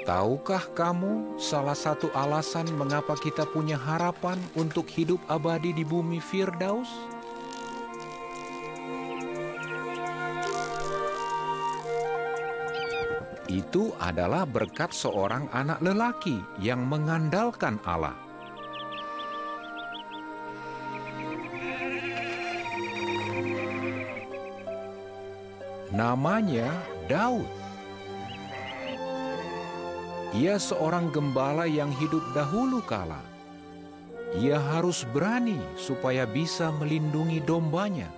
Tahukah kamu salah satu alasan mengapa kita punya harapan untuk hidup abadi di bumi Firdaus? Itu adalah berkat seorang anak lelaki yang mengandalkan Allah. Namanya Daud. Ia seorang gembala yang hidup dahulu kala. Ia harus berani supaya bisa melindungi dombanya.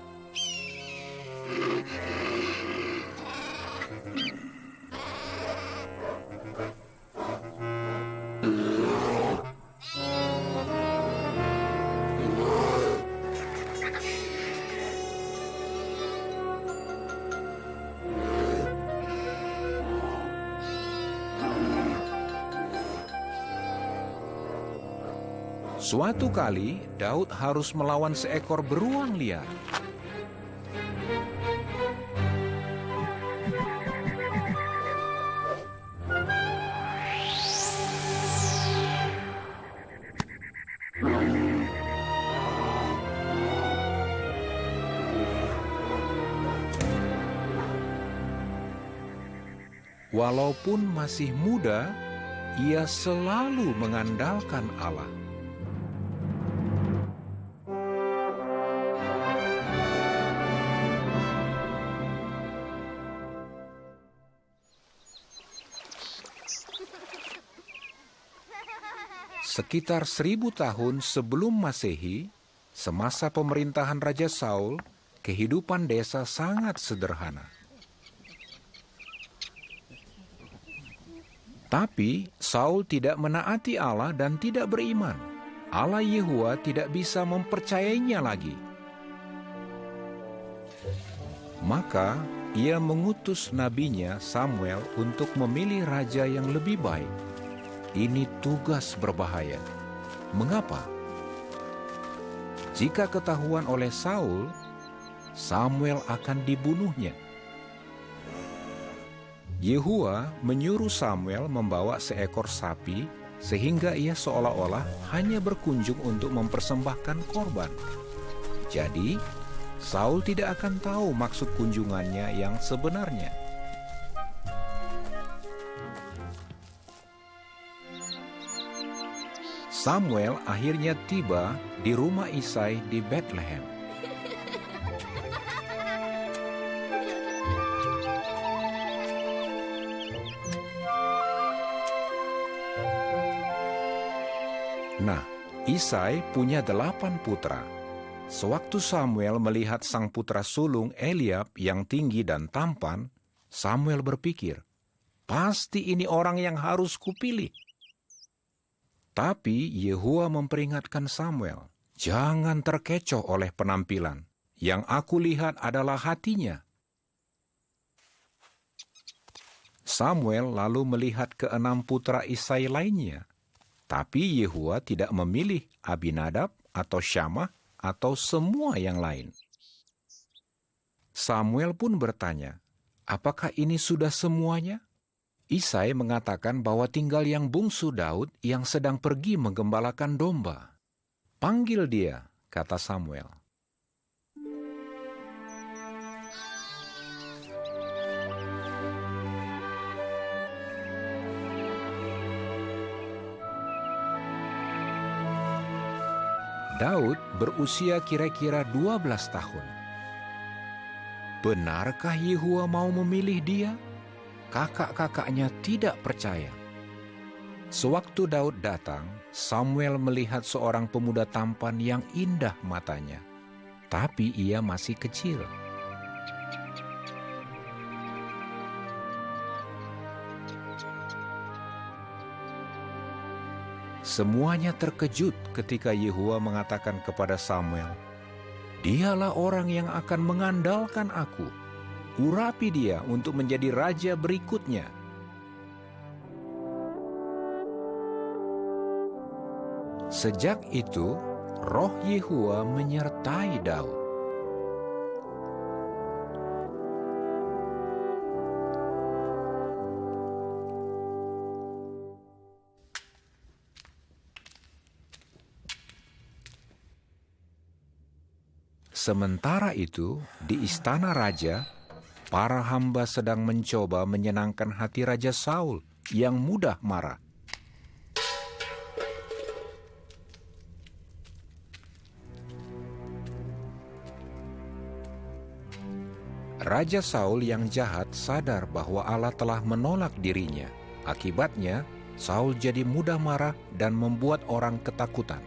Suatu kali, Daud harus melawan seekor beruang liar. Walaupun masih muda, ia selalu mengandalkan Allah. Sekitar 1000 tahun sebelum Masehi, semasa pemerintahan Raja Saul, kehidupan desa sangat sederhana. Tapi Saul tidak menaati Allah dan tidak beriman. Allah Yehua tidak bisa mempercayainya lagi. Maka ia mengutus nabinya Samuel untuk memilih raja yang lebih baik. Ini tugas berbahaya. Mengapa? Jika ketahuan oleh Saul, Samuel akan dibunuhnya. Yehua menyuruh Samuel membawa seekor sapi sehingga ia seolah-olah hanya berkunjung untuk mempersembahkan korban. Jadi, Saul tidak akan tahu maksud kunjungannya yang sebenarnya. Samuel akhirnya tiba di rumah Isai di Bethlehem. Nah, Isai punya 8 putra. Sewaktu Samuel melihat sang putra sulung Eliab yang tinggi dan tampan, Samuel berpikir, pasti ini orang yang harus kupilih. Tapi Yehua memperingatkan Samuel, jangan terkecoh oleh penampilan. Yang aku lihat adalah hatinya. Samuel lalu melihat ke-6 putra Isai lainnya. Tapi Yehua tidak memilih Abinadab atau Syamah atau semua yang lain. Samuel pun bertanya, apakah ini sudah semuanya? Isai mengatakan bahwa tinggal yang bungsu Daud yang sedang pergi menggembalakan domba. Panggil dia, kata Samuel. Daud berusia kira-kira 12 tahun. Benarkah Yehua mau memilih dia? Kakak-kakaknya tidak percaya. Sewaktu Daud datang, Samuel melihat seorang pemuda tampan yang indah matanya, tapi ia masih kecil. Semuanya terkejut ketika Yehua mengatakan kepada Samuel, "Dialah orang yang akan mengandalkan aku. Urapi dia untuk menjadi raja berikutnya." Sejak itu, roh Yehua menyertai Daud. Sementara itu, di istana raja, para hamba sedang mencoba menyenangkan hati Raja Saul yang mudah marah. Raja Saul yang jahat sadar bahwa Allah telah menolak dirinya. Akibatnya, Saul jadi mudah marah dan membuat orang ketakutan.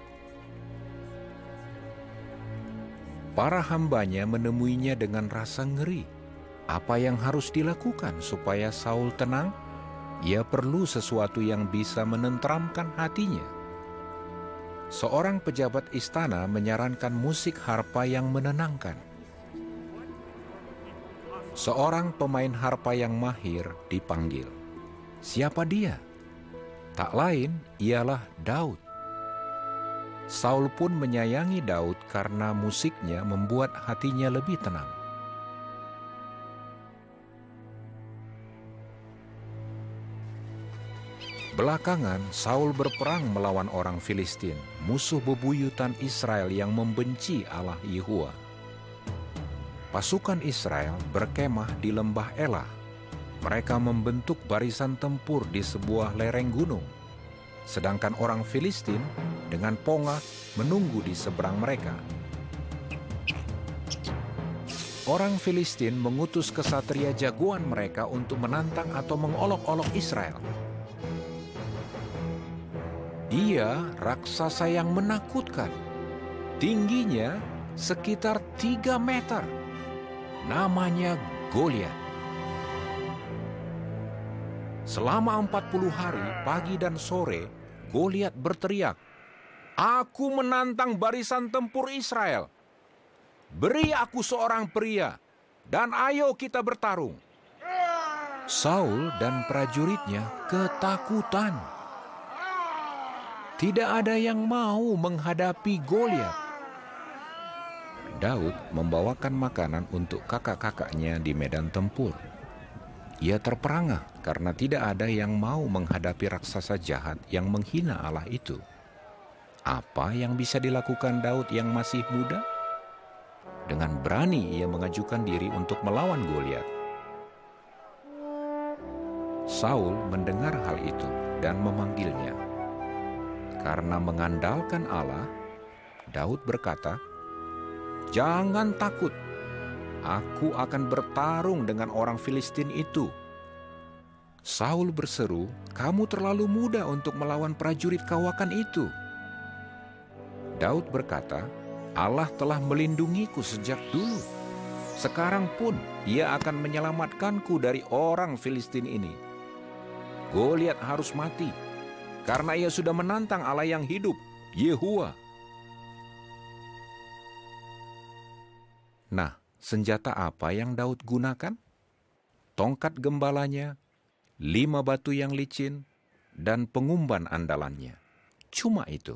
Para hambanya menemuinya dengan rasa ngeri. Apa yang harus dilakukan supaya Saul tenang? Ia perlu sesuatu yang bisa menenteramkan hatinya. Seorang pejabat istana menyarankan musik harpa yang menenangkan. Seorang pemain harpa yang mahir dipanggil. Siapa dia? Tak lain ialah Daud. Saul pun menyayangi Daud karena musiknya membuat hatinya lebih tenang. Belakangan, Saul berperang melawan orang Filistin, musuh bebuyutan Israel yang membenci Allah Yehuwa. Pasukan Israel berkemah di lembah Elah. Mereka membentuk barisan tempur di sebuah lereng gunung. Sedangkan orang Filistin dengan pongah menunggu di seberang mereka. Orang Filistin mengutus kesatria jagoan mereka untuk menantang atau mengolok-olok Israel. Dia raksasa yang menakutkan. Tingginya sekitar 3 meter. Namanya Goliat. Selama 40 hari, pagi dan sore, Goliat berteriak, "Aku menantang barisan tempur Israel. Beri aku seorang pria, dan ayo kita bertarung." Saul dan prajuritnya ketakutan. Tidak ada yang mau menghadapi Goliat. Daud membawakan makanan untuk kakak-kakaknya di medan tempur. Ia terperangah karena tidak ada yang mau menghadapi raksasa jahat yang menghina Allah itu. Apa yang bisa dilakukan Daud yang masih muda? Dengan berani ia mengajukan diri untuk melawan Goliat. Saul mendengar hal itu dan memanggilnya. Karena mengandalkan Allah, Daud berkata, "Jangan takut. Aku akan bertarung dengan orang Filistin itu." Saul berseru, "Kamu terlalu muda untuk melawan prajurit kawakan itu." Daud berkata, "Allah telah melindungiku sejak dulu. Sekarang pun ia akan menyelamatkanku dari orang Filistin ini. Goliat harus mati, karena ia sudah menantang Allah yang hidup, Yehuwa." Nah, senjata apa yang Daud gunakan? Tongkat gembalanya, 5 batu yang licin, dan pengumban andalannya. Cuma itu.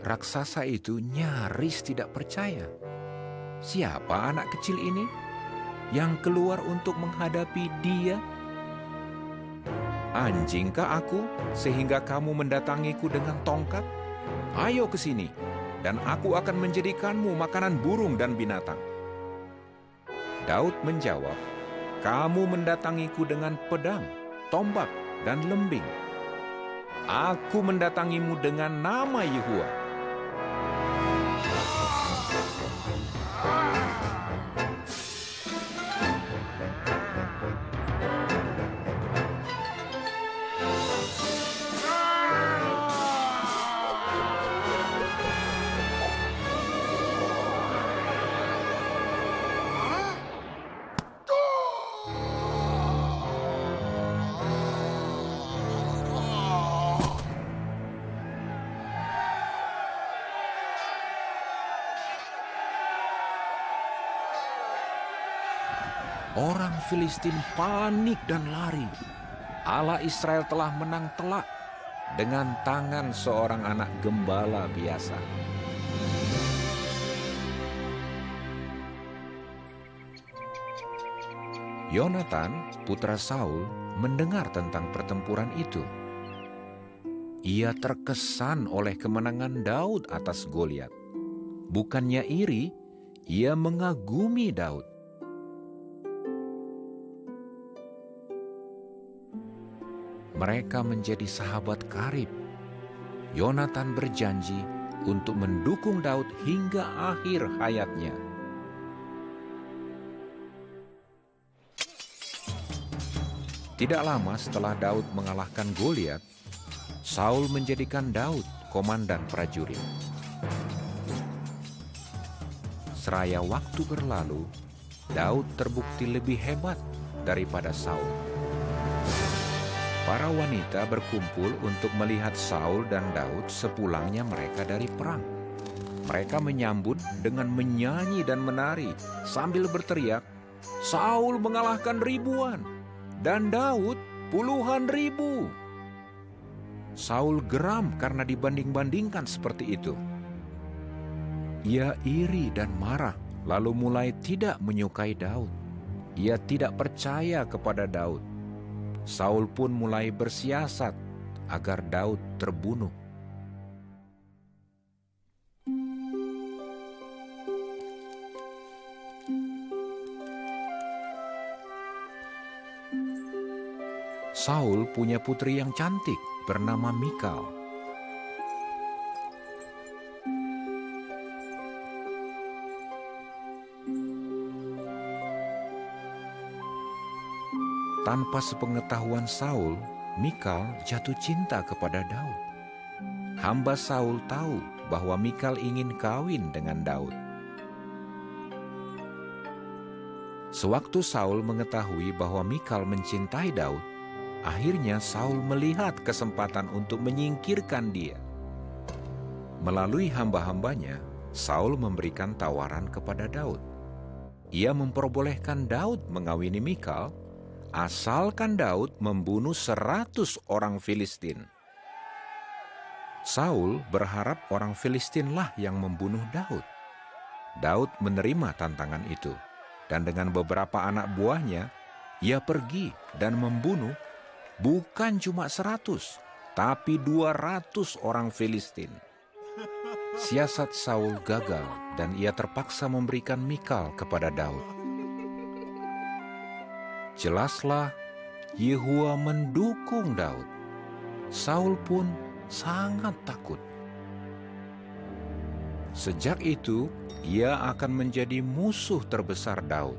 Raksasa itu nyaris tidak percaya. Siapa anak kecil ini yang keluar untuk menghadapi dia? Anjingkah aku sehingga kamu mendatangiku dengan tongkat? Ayo ke sini, dan aku akan menjadikanmu makanan burung dan binatang. Daud menjawab, "Kamu mendatangiku dengan pedang, tombak, dan lembing. Aku mendatangimu dengan nama Yehuwa." Orang Filistin panik dan lari. Allah Israel telah menang telak dengan tangan seorang anak gembala biasa. Yonatan, putra Saul, mendengar tentang pertempuran itu. Ia terkesan oleh kemenangan Daud atas Goliat. Bukannya iri, ia mengagumi Daud. Mereka menjadi sahabat karib. Yonatan berjanji untuk mendukung Daud hingga akhir hayatnya. Tidak lama setelah Daud mengalahkan Goliat, Saul menjadikan Daud komandan prajurit. Seraya waktu berlalu, Daud terbukti lebih hebat daripada Saul. Para wanita berkumpul untuk melihat Saul dan Daud sepulangnya mereka dari perang. Mereka menyambut dengan menyanyi dan menari sambil berteriak, "Saul mengalahkan ribuan dan Daud puluhan ribu." Saul geram karena dibanding-bandingkan seperti itu. Ia iri dan marah, lalu mulai tidak menyukai Daud. Ia tidak percaya kepada Daud. Saul pun mulai bersiasat agar Daud terbunuh. Saul punya putri yang cantik bernama Mikal. Tanpa sepengetahuan Saul, Mikal jatuh cinta kepada Daud. Hamba Saul tahu bahwa Mikal ingin kawin dengan Daud. Sewaktu Saul mengetahui bahwa Mikal mencintai Daud, akhirnya Saul melihat kesempatan untuk menyingkirkan dia. Melalui hamba-hambanya, Saul memberikan tawaran kepada Daud. Ia memperbolehkan Daud mengawini Mikal, asalkan Daud membunuh 100 orang Filistin. Saul berharap orang Filistinlah yang membunuh Daud. Daud menerima tantangan itu, dan dengan beberapa anak buahnya, ia pergi dan membunuh bukan cuma 100, tapi 200 orang Filistin. Siasat Saul gagal dan ia terpaksa memberikan Mikal kepada Daud. Jelaslah, Yehua mendukung Daud. Saul pun sangat takut. Sejak itu, ia akan menjadi musuh terbesar Daud.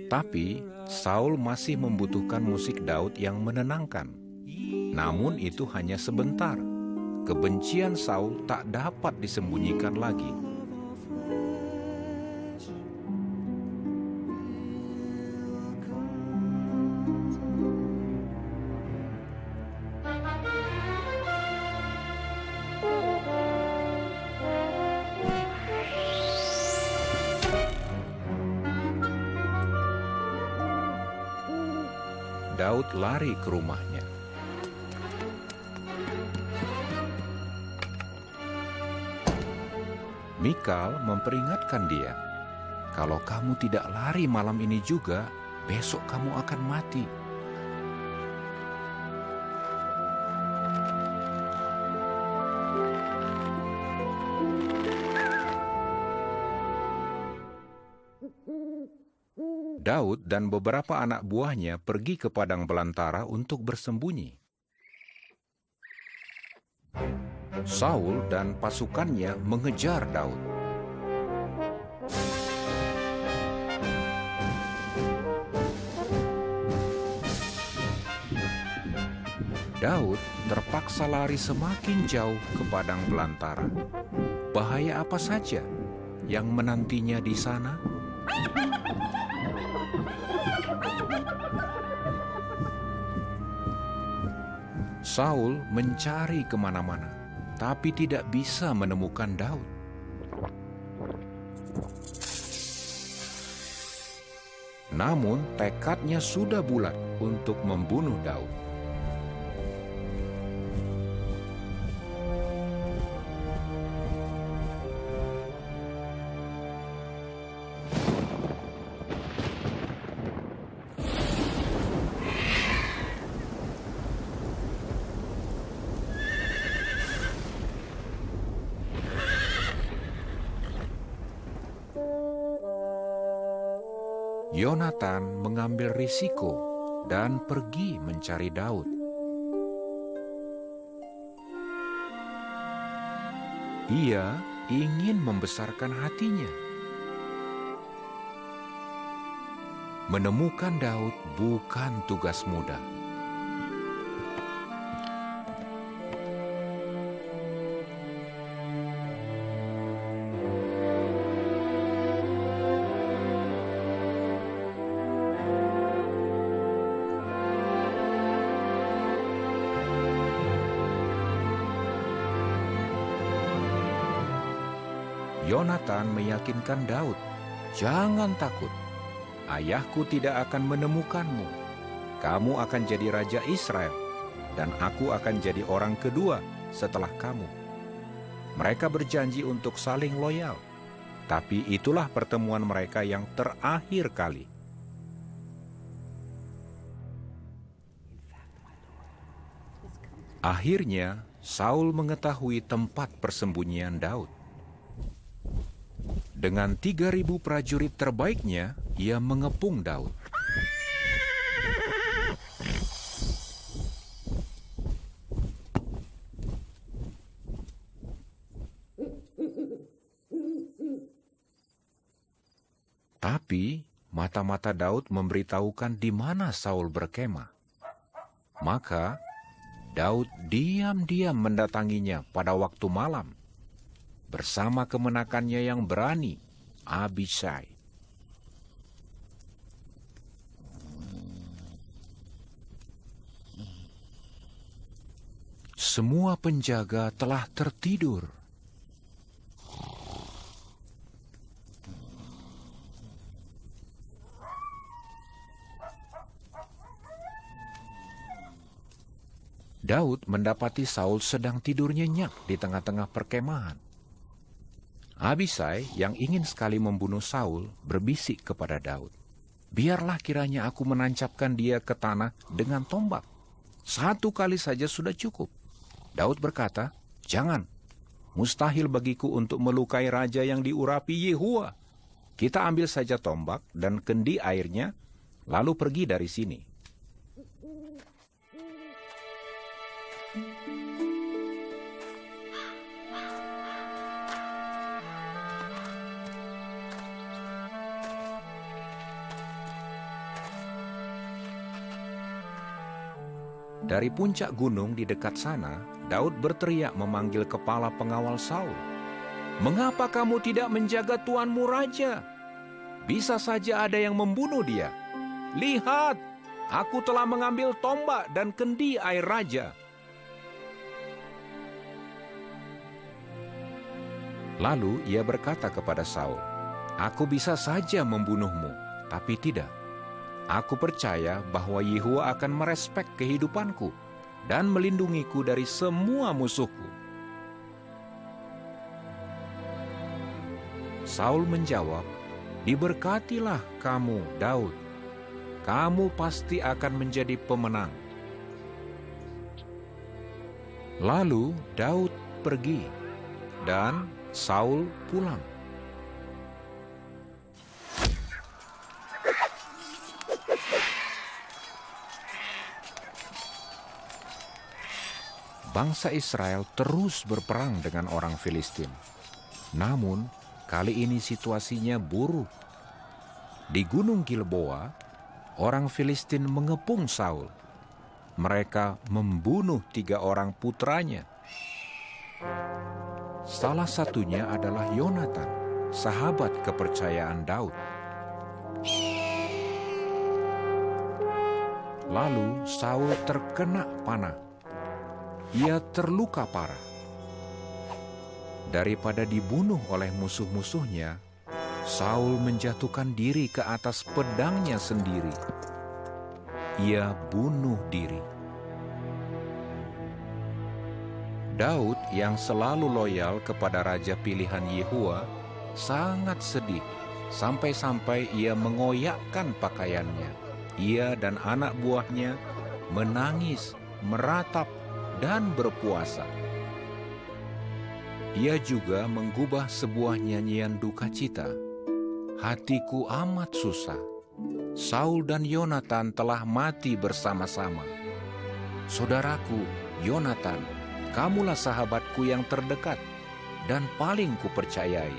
Tapi Saul masih membutuhkan musik Daud yang menenangkan. Namun itu hanya sebentar. Kebencian Saul tak dapat disembunyikan lagi. Daud lari ke rumahnya. Mikal memperingatkan dia, "Kalau kamu tidak lari malam ini juga, besok kamu akan mati." Daud dan beberapa anak buahnya pergi ke padang belantara untuk bersembunyi. Saul dan pasukannya mengejar Daud. Daud terpaksa lari semakin jauh ke padang belantara. Bahaya apa saja yang menantinya di sana? Saul mencari kemana-mana, tapi tidak bisa menemukan Daud. Namun tekadnya sudah bulat untuk membunuh Daud. Yonatan mengambil risiko dan pergi mencari Daud. Ia ingin membesarkan hatinya. Menemukan Daud bukan tugas mudah. Yonatan meyakinkan Daud, "Jangan takut, ayahku tidak akan menemukanmu. Kamu akan jadi raja Israel, dan aku akan jadi orang kedua setelah kamu." Mereka berjanji untuk saling loyal, tapi itulah pertemuan mereka yang terakhir kali. Akhirnya, Saul mengetahui tempat persembunyian Daud. Dengan 3.000 prajurit terbaiknya, ia mengepung Daud. Tapi mata-mata Daud memberitahukan di mana Saul berkemah. Maka Daud diam-diam mendatanginya pada waktu malam, bersama kemenakannya yang berani, Abishai. Semua penjaga telah tertidur. Daud mendapati Saul sedang tidur nyenyak di tengah-tengah perkemahan. Abishai yang ingin sekali membunuh Saul berbisik kepada Daud, "Biarlah kiranya aku menancapkan dia ke tanah dengan tombak. 1 kali saja sudah cukup." Daud berkata, "Jangan, mustahil bagiku untuk melukai raja yang diurapi Yehowa. Kita ambil saja tombak dan kendi airnya, lalu pergi dari sini." Dari puncak gunung di dekat sana, Daud berteriak memanggil kepala pengawal Saul. "Mengapa kamu tidak menjaga tuanmu raja? Bisa saja ada yang membunuh dia. Lihat, aku telah mengambil tombak dan kendi air raja." Lalu ia berkata kepada Saul, "Aku bisa saja membunuhmu, tapi tidak. Aku percaya bahwa Yehowa akan merespek kehidupanku dan melindungiku dari semua musuhku." Saul menjawab, "Diberkatilah kamu, Daud. Kamu pasti akan menjadi pemenang." Lalu Daud pergi, dan Saul pulang. Bangsa Israel terus berperang dengan orang Filistin. Namun, kali ini situasinya buruk. Di Gunung Gilboa, orang Filistin mengepung Saul. Mereka membunuh 3 orang putranya. Salah satunya adalah Yonatan, sahabat kepercayaan Daud. Lalu Saul terkena panah. Ia terluka parah. Daripada dibunuh oleh musuh-musuhnya, Saul menjatuhkan diri ke atas pedangnya sendiri. Ia bunuh diri. Daud yang selalu loyal kepada raja pilihan Yehowa sangat sedih, sampai-sampai ia mengoyakkan pakaiannya. Ia dan anak buahnya menangis, meratap, dan berpuasa. Ia juga menggubah sebuah nyanyian duka cita. "Hatiku amat susah, Saul dan Yonatan telah mati bersama-sama. Saudaraku, Yonatan, kamulah sahabatku yang terdekat dan paling kupercayai.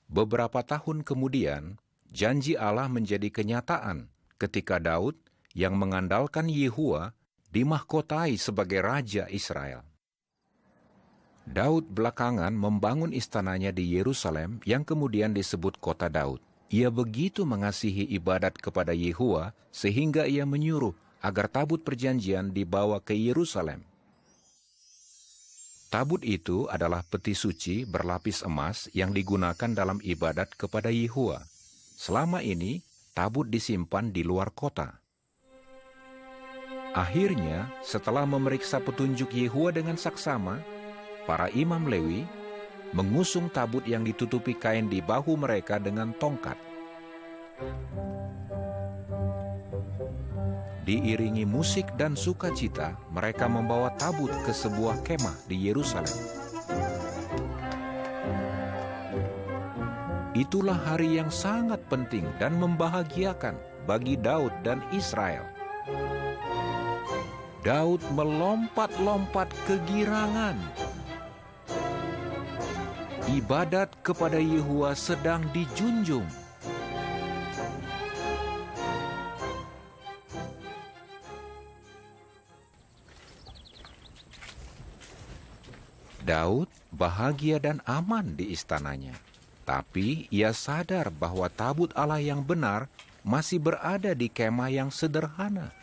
Beberapa tahun kemudian, janji Allah menjadi kenyataan ketika Daud yang mengandalkan Yehua dimahkotai sebagai Raja Israel. Daud belakangan membangun istananya di Yerusalem yang kemudian disebut Kota Daud. Ia begitu mengasihi ibadat kepada Yehua sehingga ia menyuruh agar tabut perjanjian dibawa ke Yerusalem. Tabut itu adalah peti suci berlapis emas yang digunakan dalam ibadat kepada Yehua. Selama ini, tabut disimpan di luar kota. Akhirnya, setelah memeriksa petunjuk Yehua dengan saksama, para imam Lewi mengusung tabut yang ditutupi kain di bahu mereka dengan tongkat. Diiringi musik dan sukacita, mereka membawa tabut ke sebuah kemah di Yerusalem. Itulah hari yang sangat penting dan membahagiakan bagi Daud dan Israel. Daud melompat-lompat kegirangan. Ibadat kepada Yehua sedang dijunjung. Daud bahagia dan aman di istananya, tapi ia sadar bahwa tabut Allah yang benar masih berada di kemah yang sederhana.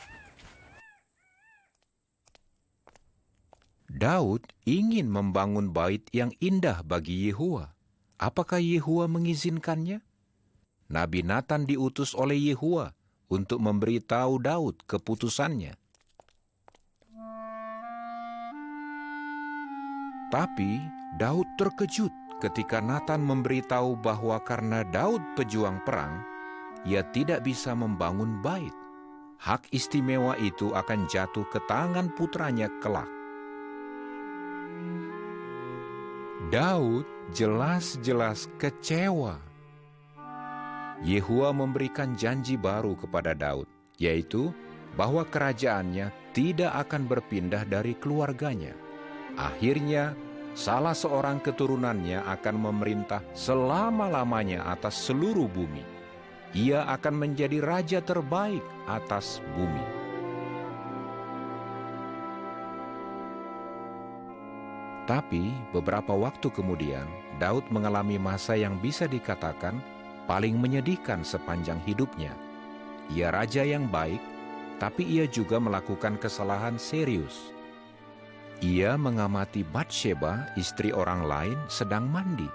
Daud ingin membangun bait yang indah bagi Yehua. Apakah Yehua mengizinkannya? Nabi Natan diutus oleh Yehua untuk memberitahu Daud keputusannya. Tapi Daud terkejut ketika Natan memberitahu bahwa karena Daud pejuang perang, ia tidak bisa membangun bait. Hak istimewa itu akan jatuh ke tangan putranya kelak. Daud jelas-jelas kecewa. Yehua memberikan janji baru kepada Daud, yaitu bahwa kerajaannya tidak akan berpindah dari keluarganya. Akhirnya, salah seorang keturunannya akan memerintah selama-lamanya atas seluruh bumi. Ia akan menjadi raja terbaik atas bumi. Tapi beberapa waktu kemudian, Daud mengalami masa yang bisa dikatakan paling menyedihkan sepanjang hidupnya. Ia raja yang baik, tapi ia juga melakukan kesalahan serius. Ia mengamati Batsheba, istri orang lain, sedang mandi.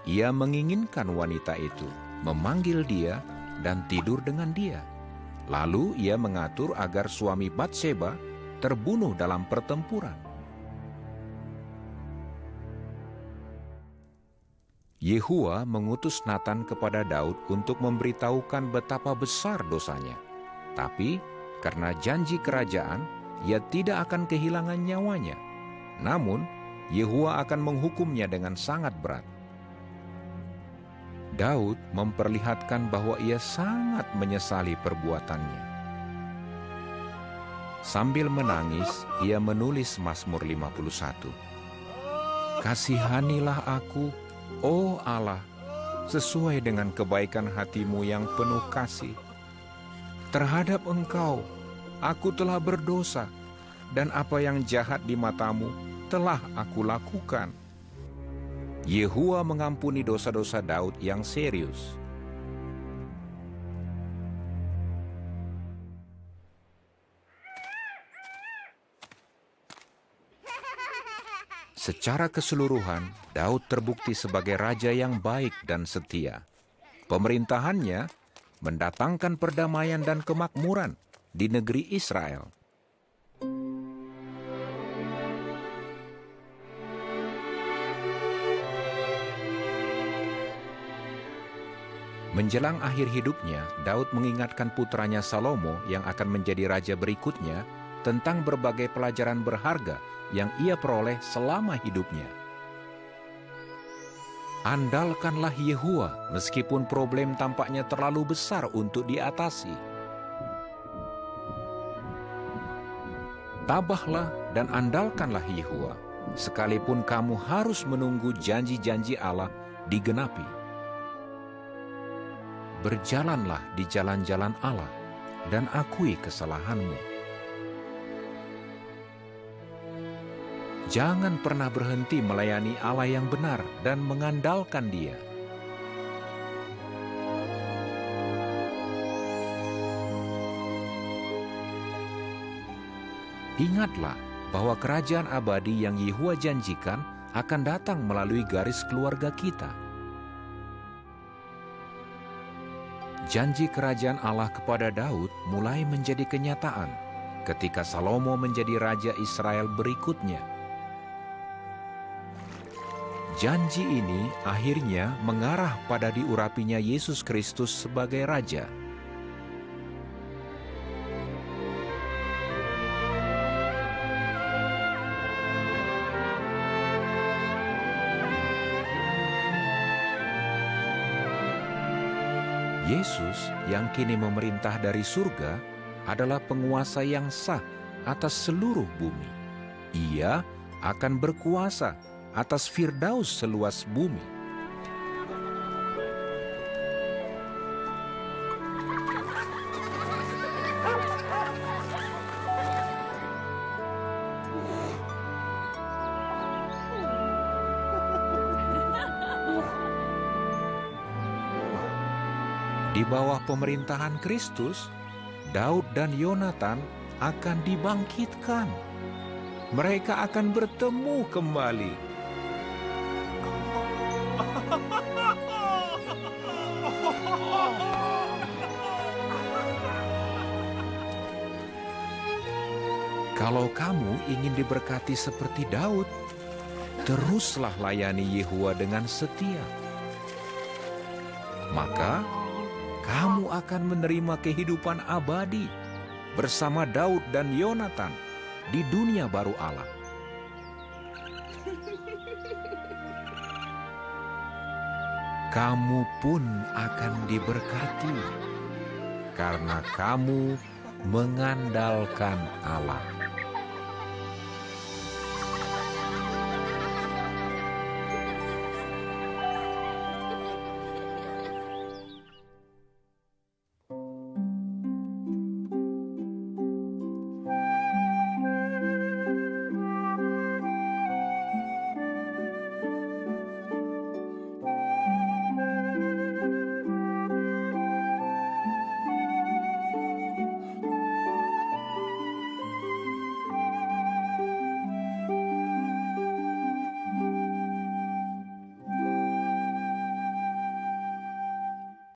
Ia menginginkan wanita itu, memanggil dia, dan tidur dengan dia. Lalu ia mengatur agar suami Batsheba terbunuh dalam pertempuran. Yehua mengutus Natan kepada Daud untuk memberitahukan betapa besar dosanya. Tapi karena janji kerajaan, ia tidak akan kehilangan nyawanya. Namun, Yehua akan menghukumnya dengan sangat berat. Daud memperlihatkan bahwa ia sangat menyesali perbuatannya. Sambil menangis, ia menulis Mazmur 51. Kasihanilah aku, oh Allah, sesuai dengan kebaikan hatimu yang penuh kasih. Terhadap Engkau, aku telah berdosa, dan apa yang jahat di matamu telah aku lakukan. Yehua mengampuni dosa-dosa Daud yang serius. Secara keseluruhan, Daud terbukti sebagai raja yang baik dan setia. Pemerintahannya mendatangkan perdamaian dan kemakmuran di negeri Israel. Menjelang akhir hidupnya, Daud mengingatkan putranya Salomo yang akan menjadi raja berikutnya tentang berbagai pelajaran berharga yang ia peroleh selama hidupnya. Andalkanlah Yehuwa meskipun problem tampaknya terlalu besar untuk diatasi. Tabahlah dan andalkanlah Yehuwa, sekalipun kamu harus menunggu janji-janji Allah digenapi. Berjalanlah di jalan-jalan Allah dan akui kesalahanmu. Jangan pernah berhenti melayani Allah yang benar dan mengandalkan Dia. Ingatlah bahwa kerajaan abadi yang Yehuwa janjikan akan datang melalui garis keluarga kita. Janji kerajaan Allah kepada Daud mulai menjadi kenyataan ketika Salomo menjadi raja Israel berikutnya. Janji ini akhirnya mengarah pada diurapinya Yesus Kristus sebagai raja. Yesus yang kini memerintah dari surga adalah penguasa yang sah atas seluruh bumi. Ia akan berkuasa atas Firdaus seluas bumi. Di bawah pemerintahan Kristus, Daud dan Yonatan akan dibangkitkan. Mereka akan bertemu kembali. Kalau kamu ingin diberkati seperti Daud, teruslah layani Yehuwa dengan setia. Maka kamu akan menerima kehidupan abadi bersama Daud dan Yonatan di dunia baru Allah. Kamu pun akan diberkati karena kamu mengandalkan Allah.